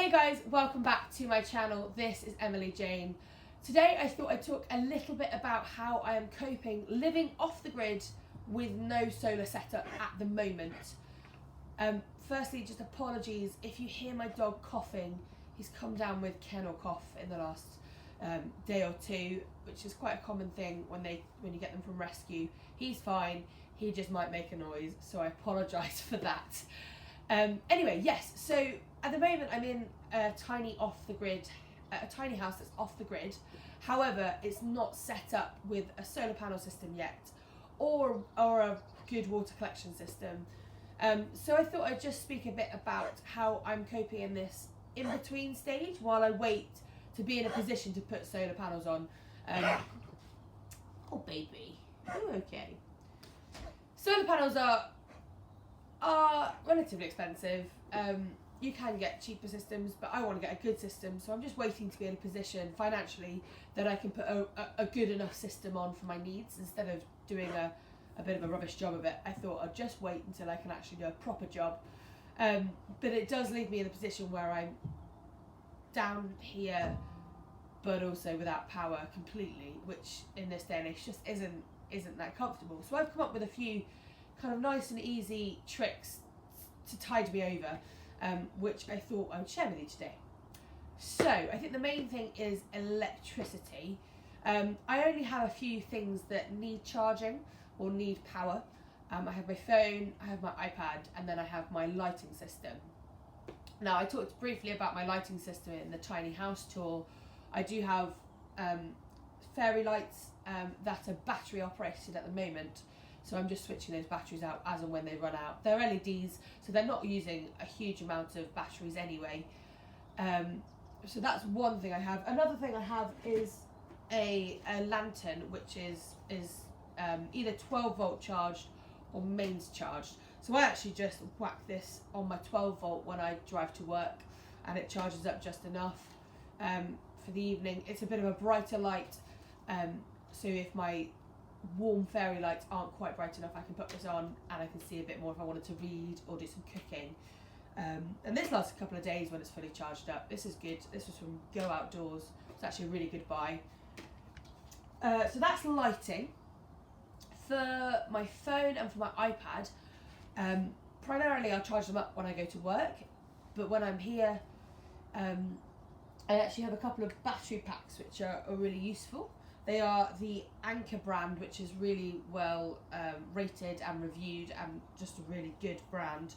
Hey guys, welcome back to my channel. This is Emily Jane. Today I thought I'd talk a little bit about how I am coping living off the grid with no solar setup at the moment. Firstly, just apologies if you hear my dog coughing. He's come down with kennel cough in the last day or two, which is quite a common thing when you get them from rescue. He's fine, he just might make a noise, so I apologise for that. Anyway, yes, so at the moment I'm in a tiny house that's off the grid. However, it's not set up with a solar panel system yet, or a good water collection system. So I thought I'd just speak a bit about how I'm coping in this in-between stage while I wait to be in a position to put solar panels on. Oh baby, you okay? Solar panels are relatively expensive. You can get cheaper systems, but I want to get a good system, so I'm just waiting to be in a position financially that I can put a good enough system on for my needs instead of doing a bit of a rubbish job of it. I thought I'd just wait until I can actually do a proper job. But it does leave me in a position where I'm down here, but also without power completely, which in this day and age just isn't that comfortable. So I've come up with a few kind of nice and easy tricks to tide me over, which I thought I would share with you today. So I think the main thing is electricity. I only have a few things that need charging or need power. I have my phone, I have my iPad, and then I have my lighting system. Now, I talked briefly about my lighting system in the tiny house tour. I do have fairy lights that are battery operated at the moment. So I'm just switching those batteries out as and when they run out. They're LEDs, so they're not using a huge amount of batteries anyway. So that's one thing I have. Another thing I have is a lantern, which is either 12 volt charged or mains charged. So I actually just whack this on my 12 volt when I drive to work, and it charges up just enough for the evening. It's a bit of a brighter light, so if my warm fairy lights aren't quite bright enough, I can put this on and I can see a bit more if I wanted to read or do some cooking. And this lasts a couple of days when it's fully charged up. This is good. This was from Go Outdoors. It's actually a really good buy. So that's lighting. For my phone and for my iPad, primarily I'll charge them up when I go to work, but when I'm here, I actually have a couple of battery packs which are really useful. They are the Anker brand, which is really well rated and reviewed, and just a really good brand.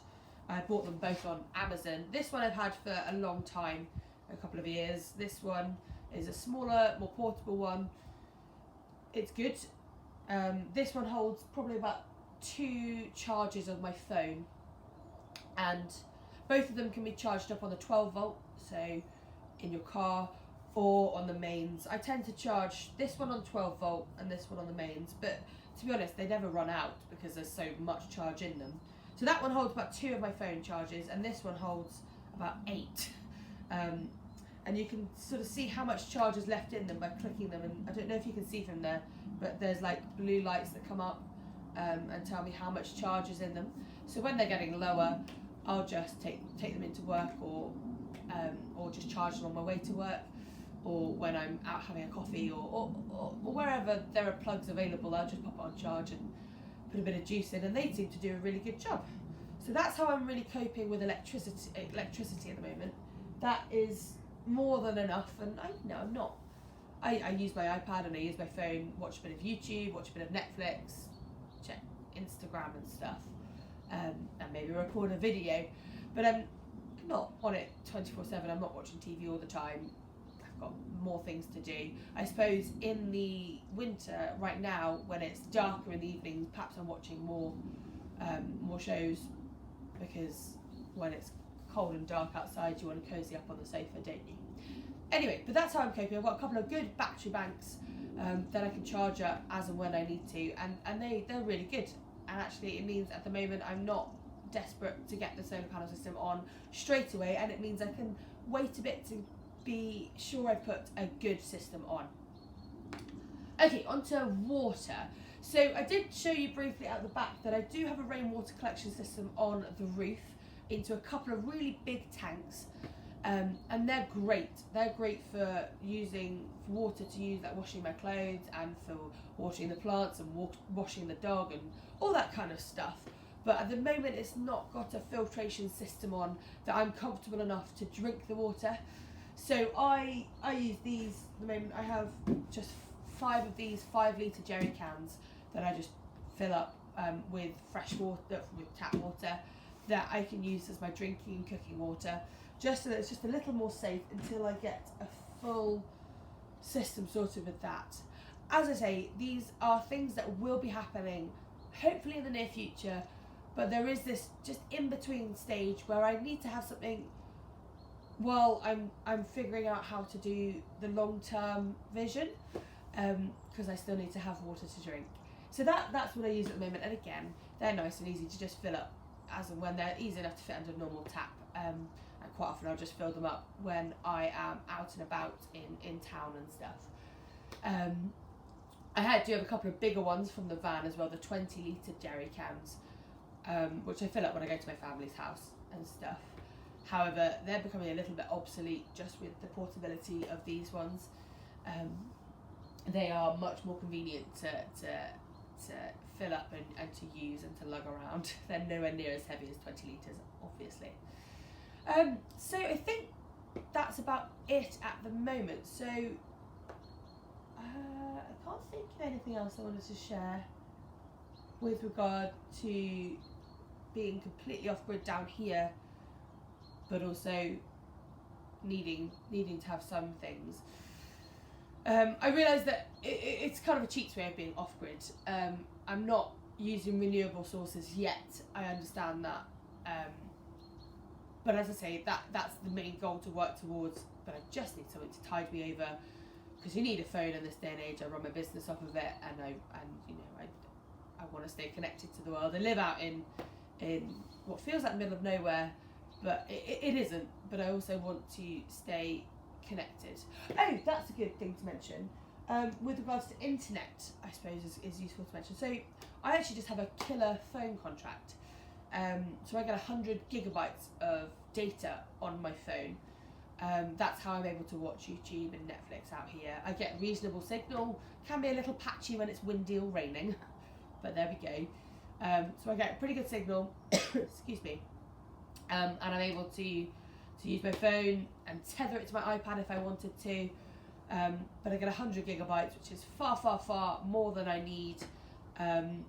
I bought them both on Amazon. This one I've had for a long time, a couple of years. This one is a smaller, more portable one. It's good. This one holds probably about 2 charges of my phone, and both of them can be charged up on the 12 volt, so in your car, or on the mains. I tend to charge this one on 12 volt and this one on the mains, but to be honest, they never run out because there's so much charge in them. So that one holds about 2 of my phone charges, and this one holds about 8. And you can sort of see how much charge is left in them by clicking them, and I don't know if you can see from there, but there's like blue lights that come up and tell me how much charge is in them. So when they're getting lower, I'll just take them into work, or just charge them on my way to work, or when I'm out having a coffee, or wherever there are plugs available, I'll just pop it on charge and put a bit of juice in, and they seem to do a really good job. So that's how I'm really coping with electricity at the moment. That is more than enough, and I use my iPad and I use my phone, watch a bit of YouTube, watch a bit of Netflix, check Instagram and stuff, and maybe record a video, but I'm not on it 24/7. I'm not watching TV all the time. Got more things to do. I suppose in the winter right now, when it's darker in the evenings, perhaps I'm watching more shows, because when it's cold and dark outside, you want to cozy up on the sofa, don't you? Anyway, but that's how I'm coping. I've got a couple of good battery banks that I can charge up as and when I need to, and they're really good. And actually it means at the moment I'm not desperate to get the solar panel system on straight away, and it means I can wait a bit to be sure I put a good system on. Okay, onto water. So I did show you briefly at the back that I do have a rainwater collection system on the roof into a couple of really big tanks. And they're great. They're great for using water to use, like washing my clothes and for watering the plants and washing the dog and all that kind of stuff. But at the moment it's not got a filtration system on that I'm comfortable enough to drink the water. So I use these at the moment. I have just 5 of these 5-litre jerry cans that I just fill up with fresh water, with tap water, that I can use as my drinking and cooking water, just so that it's just a little more safe until I get a full system sorted with that. As I say, these are things that will be happening hopefully in the near future, but there is this just in-between stage where I need to have something while I'm figuring out how to do the long-term vision, because I still need to have water to drink. So that's what I use at the moment, and again, they're nice and easy to just fill up as and when. They're easy enough to fit under a normal tap, and quite often I'll just fill them up when I am out and about in town and stuff. I do have a couple of bigger ones from the van as well, the 20-litre jerry cans, which I fill up when I go to my family's house and stuff. However, they're becoming a little bit obsolete just with the portability of these ones. They are much more convenient to fill up and to use and to lug around. They're nowhere near as heavy as 20 litres, obviously. So I think that's about it at the moment. So I can't think of anything else I wanted to share with regard to being completely off-grid down here, but also needing to have some things. I realise that it's kind of a cheats way of being off-grid. I'm not using renewable sources yet, I understand that. But as I say, that's the main goal to work towards, but I just need something to tide me over, because you need a phone in this day and age. I run my business off of it, and I want to stay connected to the world. I live out in what feels like the middle of nowhere, but it isn't. But I also want to stay connected. Oh, that's a good thing to mention. With regards to internet, I suppose is useful to mention. So I actually just have a killer phone contract. So I get 100 gigabytes of data on my phone. That's how I'm able to watch YouTube and Netflix out here. I get reasonable signal. Can be a little patchy when it's windy or raining, but there we go. So I get a pretty good signal. Excuse me. And I'm able to use my phone and tether it to my iPad if I wanted to. But I get 100 gigabytes, which is far, far, far more than I need. And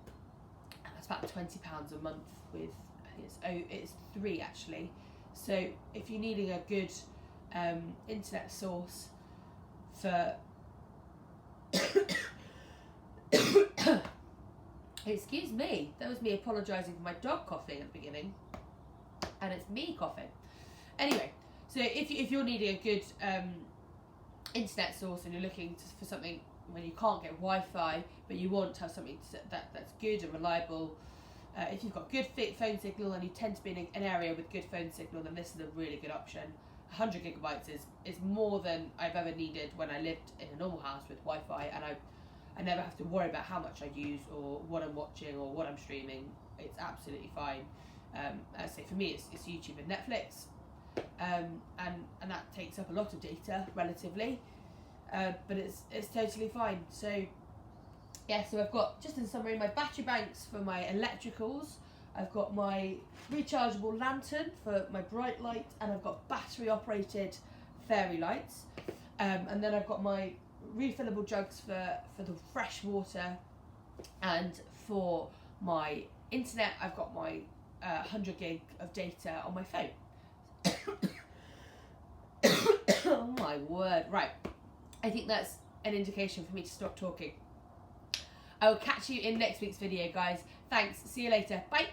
that's about £20 a month with, I think it's 3 actually. So if you're needing a good internet source for excuse me, that was me apologising for my dog coughing at the beginning, and it's me coughing. Anyway, so if you're needing a good internet source and you're looking for something when you can't get Wi-Fi, but you want to have something that's good and reliable, if you've got good phone signal and you tend to be in an area with good phone signal, then this is a really good option. 100 gigabytes is more than I've ever needed when I lived in a normal house with Wi-Fi, and I never have to worry about how much I use or what I'm watching or what I'm streaming. It's absolutely fine. As I say, for me it's YouTube and Netflix, and that takes up a lot of data relatively, but it's totally fine. So yeah, so I've got, just in summary, my battery banks for my electricals, I've got my rechargeable lantern for my bright light, and I've got battery operated fairy lights, and then I've got my refillable jugs for the fresh water, and for my internet I've got my 100 gig of data on my phone. Oh my word. Right, I think that's an indication for me to stop talking. I will catch you in next week's video, guys. Thanks, see you later, bye.